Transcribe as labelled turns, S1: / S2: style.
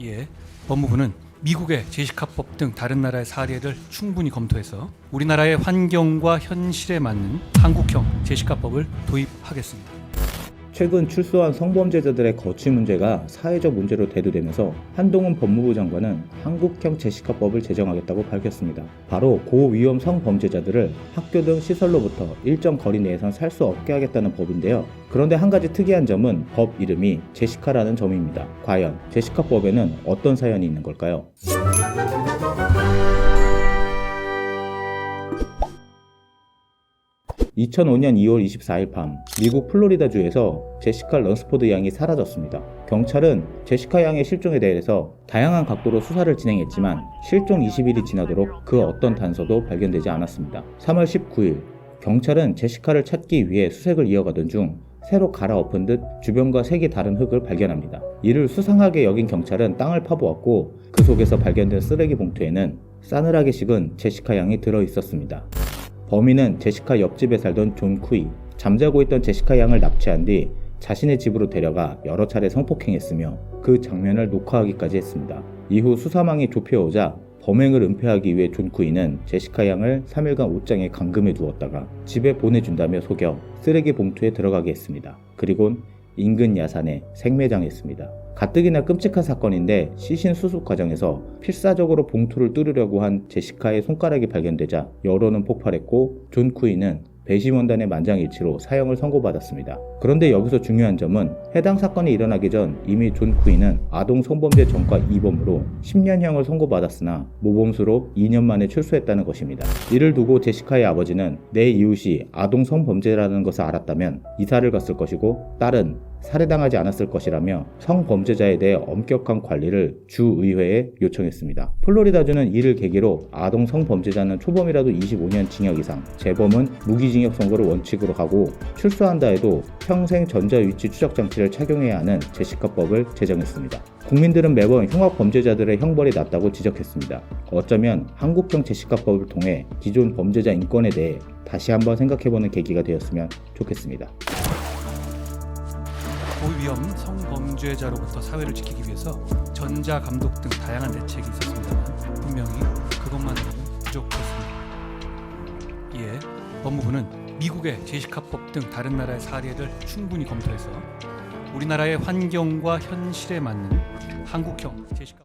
S1: 예, 법무부는 미국의 제시카법 등 다른 나라의 사례를 충분히 검토해서 우리나라의 환경과 현실에 맞는 한국형 제시카법을 도입하겠습니다.
S2: 최근 출소한 성범죄자들의 거취 문제가 사회적 문제로 대두되면서 한동훈 법무부 장관은 한국형 제시카법을 제정하겠다고 밝혔습니다. 바로 고위험 성범죄자들을 학교 등 시설로부터 일정 거리 내에선 살 수 없게 하겠다는 법인데요. 그런데 한 가지 특이한 점은 법 이름이 제시카라는 점입니다. 과연 제시카법에는 어떤 사연이 있는 걸까요? 2005년 2월 24일 밤 미국 플로리다주에서 제시카 런스포드 양이 사라졌습니다. 경찰은 제시카 양의 실종에 대해서 다양한 각도로 수사를 진행했지만 실종 20일이 지나도록 그 어떤 단서도 발견되지 않았습니다. 3월 19일 경찰은 제시카를 찾기 위해 수색을 이어가던 중 새로 갈아엎은 듯 주변과 색이 다른 흙을 발견합니다. 이를 수상하게 여긴 경찰은 땅을 파보았고 그 속에서 발견된 쓰레기 봉투에는 싸늘하게 식은 제시카 양이 들어있었습니다. 범인은 제시카 옆집에 살던 존 쿠이, 잠자고 있던 제시카 양을 납치한 뒤 자신의 집으로 데려가 여러 차례 성폭행했으며 그 장면을 녹화하기까지 했습니다. 이후 수사망이 좁혀오자 범행을 은폐하기 위해 존 쿠이는 제시카 양을 3일간 옷장에 감금해 두었다가 집에 보내준다며 속여 쓰레기 봉투에 들어가게 했습니다. 그리곤 인근 야산에 생매장했습니다. 가뜩이나 끔찍한 사건인데 시신 수습 과정에서 필사적으로 봉투를 뚫으려고 한 제시카의 손가락이 발견되자 여론은 폭발했고 존 쿠이는 배심원단의 만장일치로 사형을 선고받았습니다. 그런데 여기서 중요한 점은 해당 사건이 일어나기 전 이미 존 쿠이는 아동 성범죄 전과 2범으로 10년형을 선고받았으나 모범수로 2년 만에 출소했다는 것입니다. 이를 두고 제시카의 아버지는 내 이웃이 아동 성범죄라는 것을 알았다면 이사를 갔을 것이고 딸은 살해당하지 않았을 것이라며 성범죄자에 대해 엄격한 관리를 주의회에 요청했습니다. 플로리다주는 이를 계기로 아동 성범죄자는 초범이라도 25년 징역 이상, 재범은 무기징역 선고를 원칙으로 하고 출소한다 해도 평생 전자위치 추적 장치를 착용해야 하는 제시카법을 제정했습니다. 국민들은 매번 흉악 범죄자들의 형벌이 낮다고 지적했습니다. 어쩌면 한국형 제시카법을 통해 기존 범죄자 인권에 대해 다시 한번 생각해보는 계기가 되었으면 좋겠습니다.
S1: 고위험 성범죄자로부터 사회를 지키기 위해서 전자감독 등 다양한 대책이 있었습니다만 분명히 그것만으로는 부족했습니다. 이에 법무부는 미국의 제시카법 등 다른 나라의 사례를 충분히 검토해서 우리나라의 환경과 현실에 맞는 한국형 제시카법